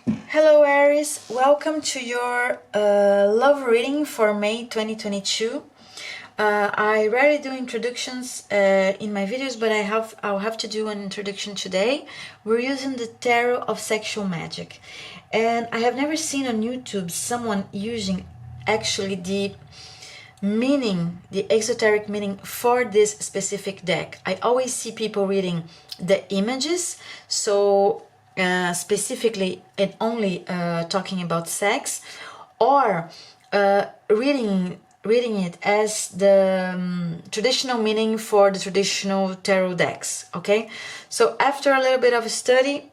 Hello Aries, welcome to your love reading for May 2022. I rarely do introductions in my videos, but I'll have to do an introduction today. We're using the Tarot of Sexual Magic, and I have never seen on YouTube someone using actually the meaning, the exoteric meaning for this specific deck. I always see people reading the images, so specifically and only talking about sex, or reading it as the traditional meaning for the traditional tarot decks. Okay, so after a little bit of a study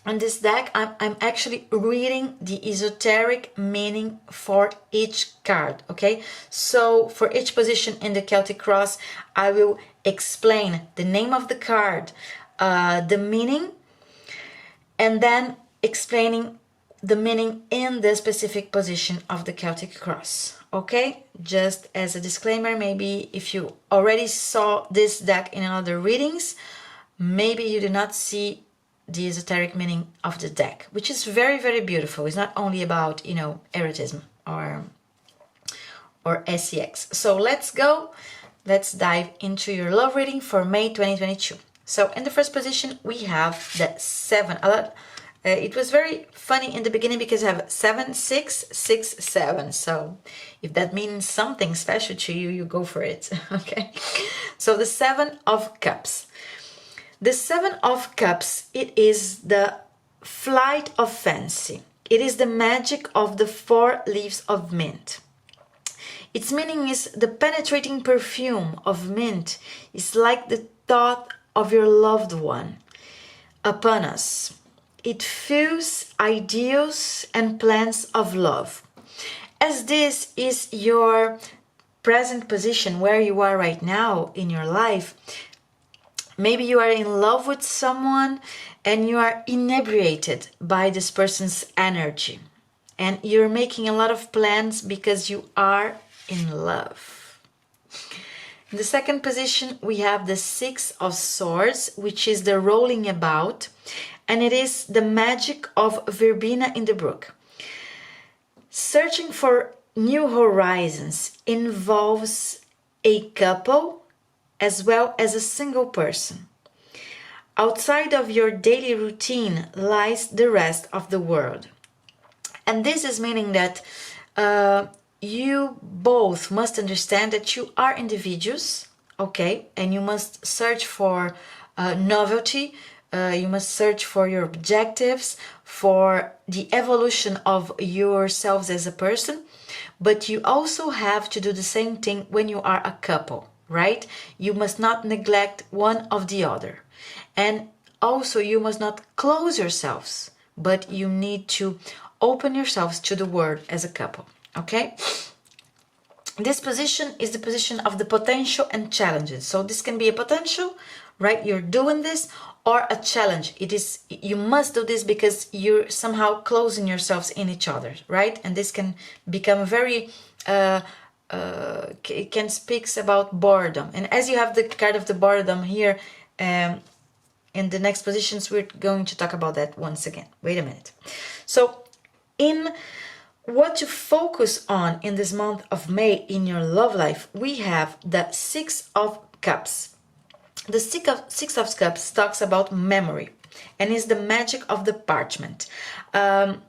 on this deck, I'm actually reading the esoteric meaning for each card, okay? So for each position in the Celtic cross, I will explain the name of the card, the meaning, and then explaining the meaning in the specific position of the Celtic cross, okay? Just as a disclaimer, maybe if you already saw this deck in other readings, maybe you do not see the esoteric meaning of the deck, which is very, very beautiful. It's not only about, erotism or sex. So let's dive into your love reading for May 2022. So in the first position, we have the 7. It was very funny in the beginning because I have 7, 6, 6, 7. So if that means something special to you, you go for it, okay? So the 7 of Cups. The 7 of Cups, it is the flight of fancy. It is the magic of the 4 leaves of mint. Its meaning is the penetrating perfume of mint is like the thought of your loved one upon us. It fills ideals and plans of love. As this is your present position where you are right now in your life, maybe you are in love with someone and you are inebriated by this person's energy. And you're making a lot of plans because you are in love. In the second position, we have the 6 of Swords, which is the rolling about. And it is the magic of verbena in the brook. Searching for new horizons involves a couple as well as a single person. Outside of your daily routine lies the rest of the world. And this is meaning that you both must understand that you are individuals, okay? And you must search for novelty, you must search for your objectives, for the evolution of yourselves as a person, but you also have to do the same thing when you are a couple. Right? You must not neglect one of the other. And also you must not close yourselves, but you need to open yourselves to the world as a couple, okay? This position is the position of the potential and challenges. So this can be a potential, right? You're doing this, or a challenge. It is, you must do this because you're somehow closing yourselves in each other, right? And this can become very it can speaks about boredom. And as you have the card of the boredom here, in the next positions, we're going to talk about that once again. Wait a minute. So in what to focus on in this month of May in your love life, we have the 6 of Cups. The 6 of Cups talks about memory and is the magic of the parchment. A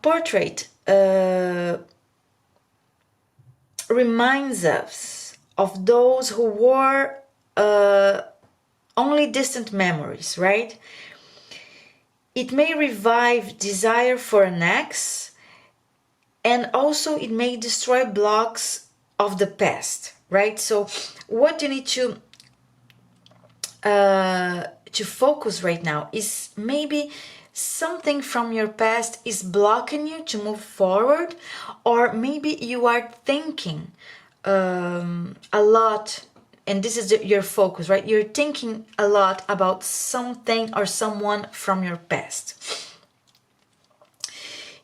portrait reminds us of those who were only distant memories, right? It may revive desire for an ex, and also it may destroy blocks of the past, right? So what you need to focus right now is maybe something from your past is blocking you to move forward, or maybe you are thinking a lot, and this is your focus, right? You're thinking a lot about something or someone from your past.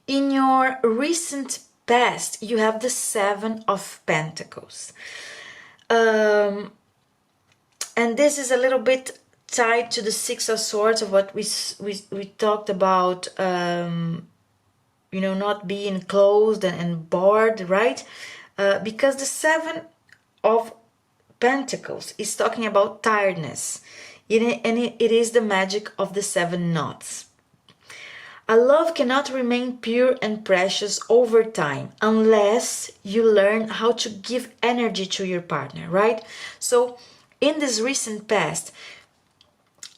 In your recent past, you have the 7 of Pentacles. And this is a little bit tied to the Six of Swords of what we talked about, you know, not being closed and bored, right? Because the Seven of Pentacles is talking about tiredness, and it is the magic of the seven knots. A love cannot remain pure and precious over time unless you learn how to give energy to your partner, right? So in this recent past,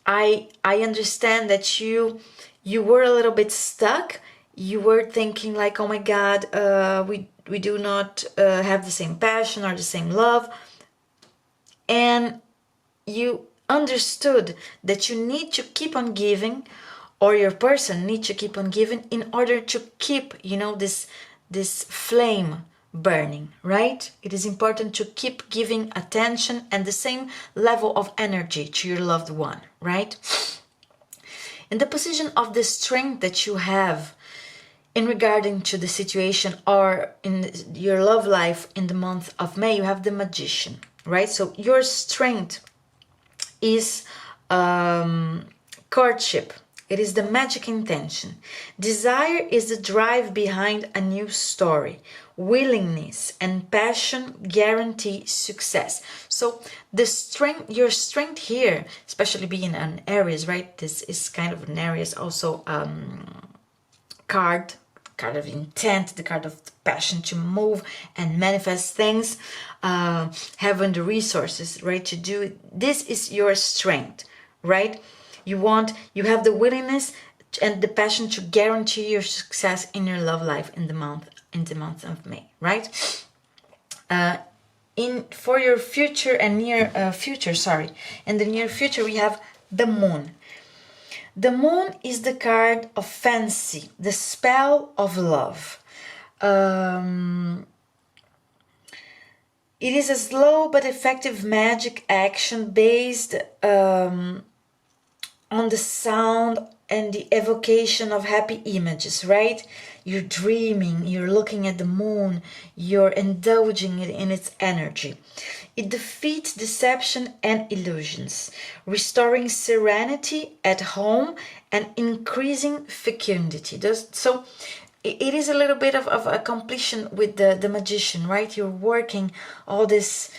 I understand that you were a little bit stuck. You were thinking like, oh my God, we do not have the same passion or the same love, and you understood that you need to keep on giving, or your person needs to keep on giving in order to keep, you know, this flame burning, right? It is important to keep giving attention and the same level of energy to your loved one, right? In the position of the strength that you have in regarding to the situation or in your love life in the month of May, you have the Magician, right? So your strength is courtship. It is the magic intention. Desire is the drive behind a new story. Willingness and passion guarantee success. So the strength, your strength here, especially being an Aries, right? This is kind of an Aries also card of intent, the card of the passion to move and manifest things, having the resources, right, to do it. This is your strength, right? You have the willingness and the passion to guarantee your success in your love life in the month of May, right? For your future and near future, in the near future we have the Moon. The Moon is the card of fancy, the spell of love. It is a slow but effective magic action based on the sound and the evocation of happy images, right? You're dreaming, you're looking at the moon, you're indulging in its energy. It defeats deception and illusions, restoring serenity at home and increasing fecundity. So it is a little bit of a completion with the Magician, right? You're working all this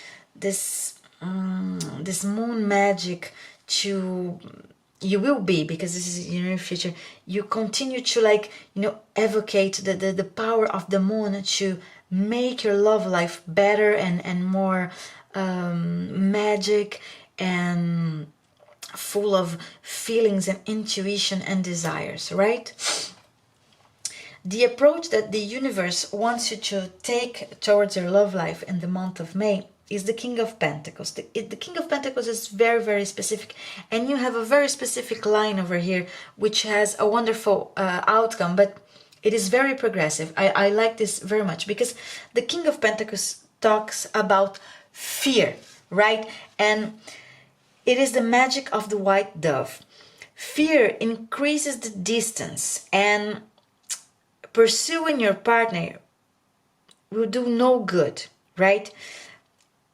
moon magic to... You will be, because this is in your future, you continue to, like, you know, evocate the power of the moon to make your love life better and more magic and full of feelings and intuition and desires, right? The approach that the universe wants you to take towards your love life in the month of May is the King of Pentacles. The King of Pentacles is very, very specific, and you have a very specific line over here which has a wonderful outcome, but it is very progressive. I like this very much because the King of Pentacles talks about fear, right? And it is the magic of the white dove. Fear increases the distance, and pursuing your partner will do no good, right?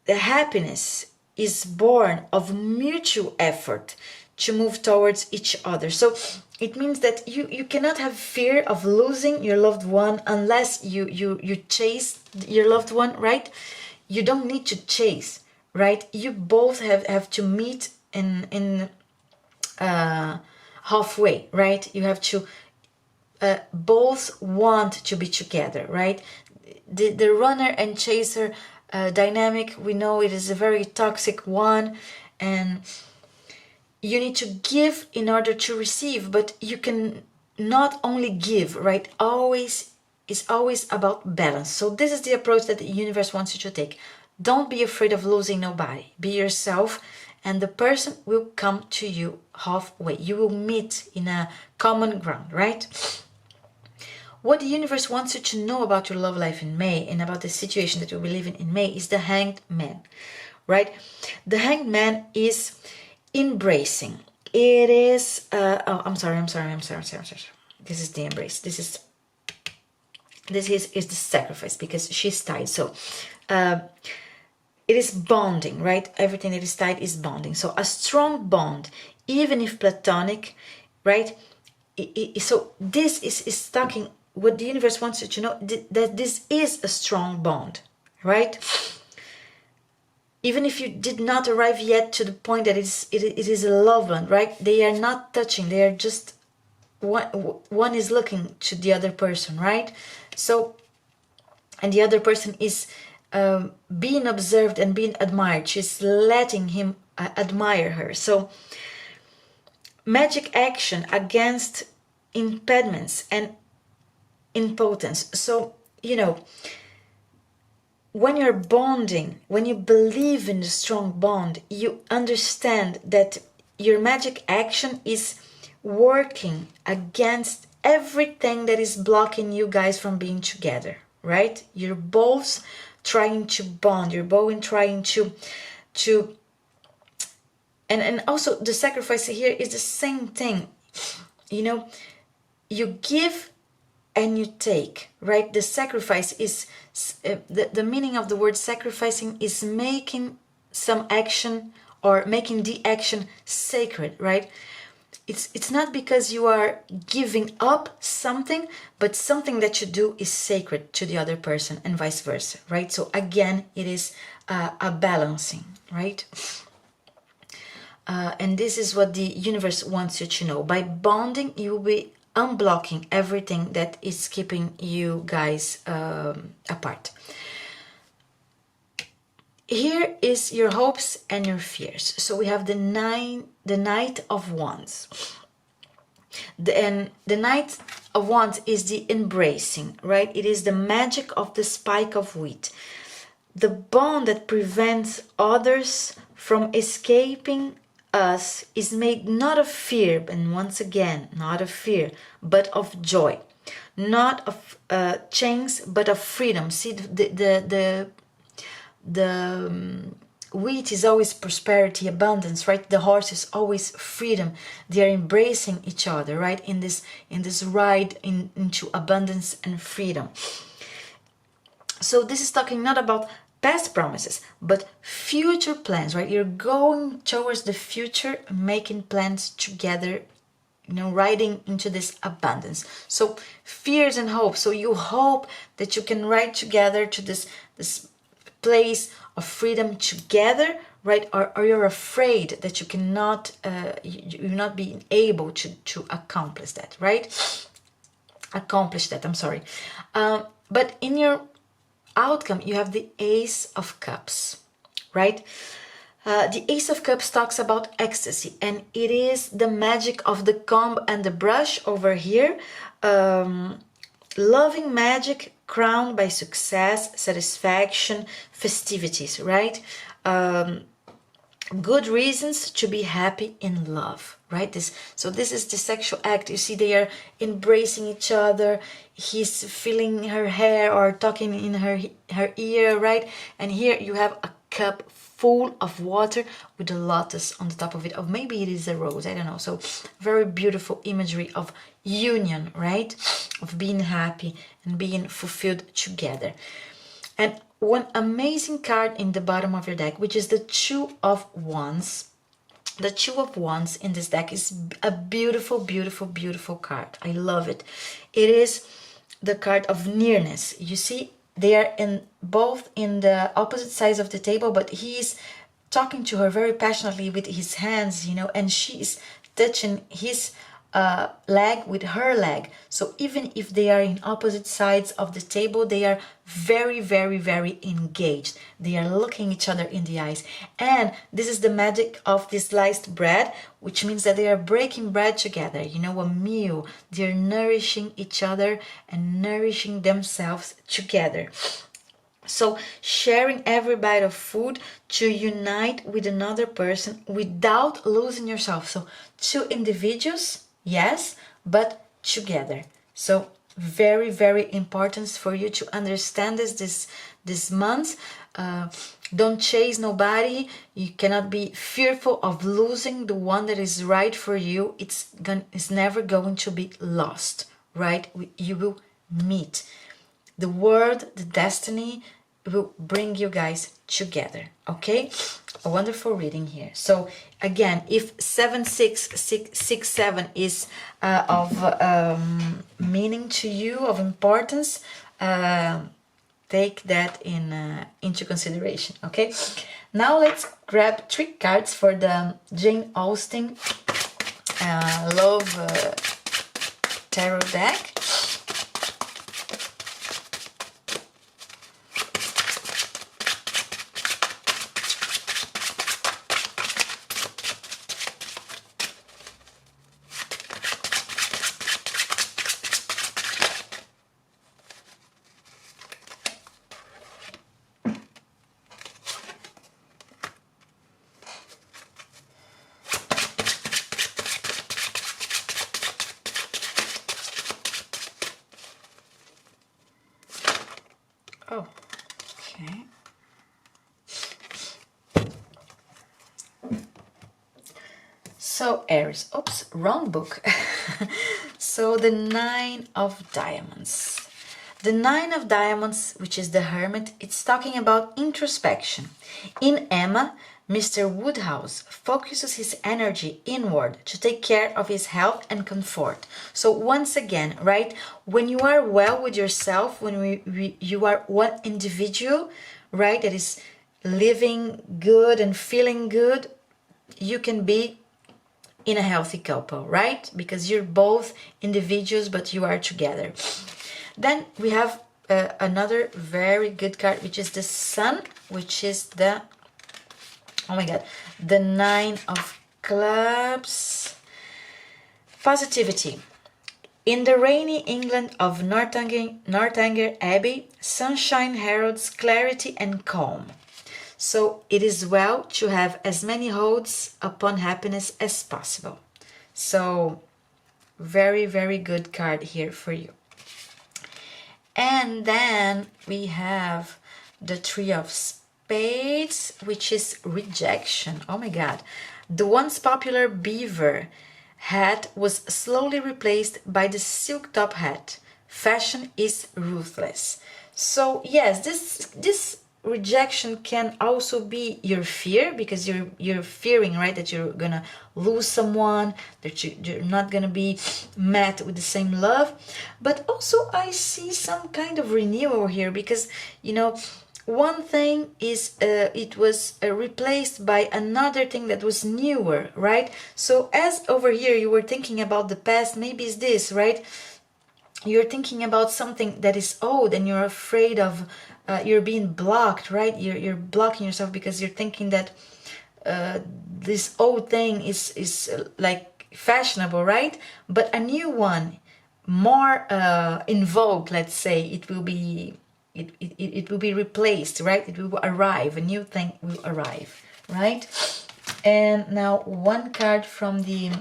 The happiness is born of mutual effort to move towards each other. So it means that you cannot have fear of losing your loved one unless you chase your loved one, right? You don't need to chase, right? You both have to meet in halfway, right? You have to both want to be together, right? The runner and chaser dynamic, we know it is a very toxic one, and you need to give in order to receive, but you can not only give, right? It's always about balance. So this is the approach that the universe wants you to take. Don't be afraid of losing nobody. Be yourself, and the person will come to you halfway. You will meet in a common ground, right? What the universe wants you to know about your love life in May and about the situation that you'll be living in May is the Hanged Man, right? The Hanged Man is embracing. It is, I'm sorry. This is the embrace. This is the sacrifice, because she's tied. So it is bonding, right? Everything that is tied is bonding. So a strong bond even if platonic, right? So this is talking, what the universe wants you to know, that this is a strong bond, right? Even if you did not arrive yet to the point that it is a love bond, right? They are not touching, they are just, one is looking to the other person, right? So, and the other person is being observed and being admired. She's letting him admire her. So magic action against impediments and impotence. So, you know, when you're bonding, when you believe in the strong bond, you understand that your magic action is working against everything that is blocking you guys from being together, right? You're both trying to bond, you're both trying to and also the sacrifice here is the same thing. You know, you give and you take, right? The sacrifice is the meaning of the word sacrificing is making some action or making the action sacred, right? It's not because you are giving up something, but something that you do is sacred to the other person and vice versa, right? So again, it is a balancing, right? And this is what the universe wants you to know. By bonding, you will be unblocking everything that is keeping you guys apart. Here is your hopes and your fears. So we have the Knight of Wands. And the Knight of Wands is the embracing, right? It is the magic of the spike of wheat. The bond that prevents others from escaping us is made not of fear, and once again, not of fear, but of joy. Not of chains, but of freedom. See, the wheat is always prosperity, abundance, right? The horse is always freedom. They are embracing each other, right? In this ride into abundance and freedom. So this is talking not about past promises, but future plans, right? You're going towards the future, making plans together, you know, riding into this abundance. So fears and hope. So you hope that you can ride together to this place of freedom together, right? Or you're afraid that you cannot, you're not being able to accomplish that, right? I'm sorry. But in your outcome, you have the Ace of Cups, right? The Ace of Cups talks about ecstasy, and it is the magic of the comb and the brush over here. Loving magic crowned by success, satisfaction, festivities, right? Good reasons to be happy in love, right? So this is the sexual act. You see, they are embracing each other. He's feeling her hair or talking in her ear, right? And here you have a cup full of water with a lotus on the top of it, or maybe it is a rose, I don't know. So very beautiful imagery of union, right? Of being happy and being fulfilled together. And one amazing card in the bottom of your deck, which is the Two of Wands. The Two of Wands in this deck is a beautiful, beautiful, beautiful card. I love it. It is the card of nearness. You see, they are both in the opposite sides of the table, but he is talking to her very passionately with his hands, you know, and she is touching his leg with her leg. So even if they are in opposite sides of the table, they are very, very, very engaged. They are looking each other in the eyes. And this is the magic of this sliced bread, which means that they are breaking bread together, you know, a meal. They're nourishing each other and nourishing themselves together. So sharing every bite of food to unite with another person without losing yourself. So two individuals, yes, but together. So very, very important for you to understand this month. Don't chase nobody. You cannot be fearful of losing the one that is right for you. It's never going to be lost, right? You will meet. The world, the destiny will bring you guys together. Okay, a wonderful reading here. So again, if 7667 is of meaning to you, of importance, take that into consideration. Okay, now let's grab 3 cards for the Jane Austen love tarot deck. Oh, okay. So Aries, oops, wrong book. So the 9 of Diamonds. The 9 of Diamonds, which is the Hermit, it's talking about introspection. In Emma, Mr. Woodhouse focuses his energy inward to take care of his health and comfort. So once again, right, when you are well with yourself, when you are one individual, right, that is living good and feeling good, you can be in a healthy couple, right? Because you're both individuals, but you are together. Then we have another very good card, which is the Sun, which is the, oh my God, the 9 of Clubs. Positivity. In the rainy England of Northanger Abbey, sunshine heralds clarity and calm. So it is well to have as many holds upon happiness as possible. So very, very good card here for you. And then we have the 3 of Spades, which is rejection. Oh my God. The once popular beaver hat was slowly replaced by the silk top hat. Fashion is ruthless. So yes, this rejection can also be your fear, because you're fearing, right, that you're gonna lose someone, that you're not gonna be met with the same love. But also I see some kind of renewal here, because you know, one thing is it was replaced by another thing that was newer, right? So as over here you were thinking about the past, maybe it's this, right? You're thinking about something that is old and you're afraid of you're being blocked, right? You're blocking yourself because you're thinking that this old thing is like fashionable, right? But a new one, more in vogue, let's say, it will be replaced, right? It will arrive, a new thing will arrive, right? And now one card from the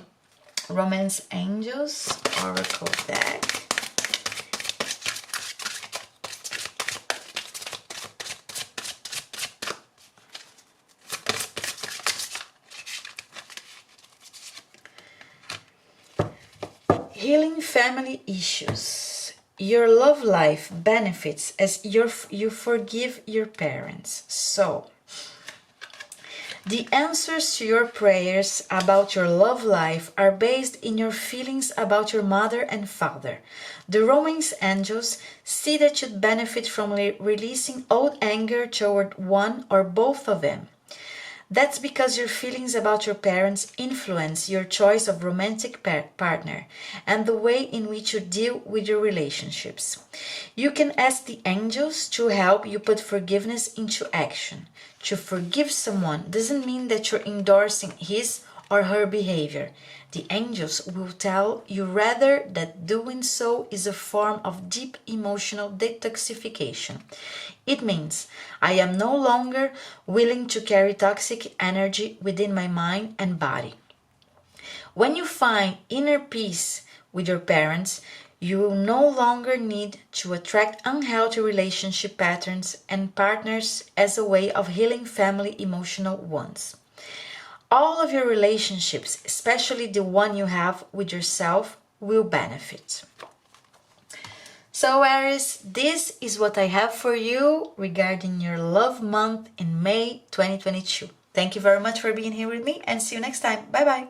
Romance Angels Oracle deck. Healing family issues. Your love life benefits as you forgive your parents. So, the answers to your prayers about your love life are based in your feelings about your mother and father. The Romance Angels see that you'd benefit from releasing old anger toward one or both of them. That's because your feelings about your parents influence your choice of romantic partner and the way in which you deal with your relationships. You can ask the angels to help you put forgiveness into action. To forgive someone doesn't mean that you're endorsing his or her behavior. The angels will tell you rather that doing so is a form of deep emotional detoxification. It means I am no longer willing to carry toxic energy within my mind and body. When you find inner peace with your parents, you will no longer need to attract unhealthy relationship patterns and partners as a way of healing family emotional wounds. All of your relationships, especially the one you have with yourself, will benefit. So Aries, this is what I have for you regarding your love month in May 2022. Thank you very much for being here with me and see you next time. Bye bye.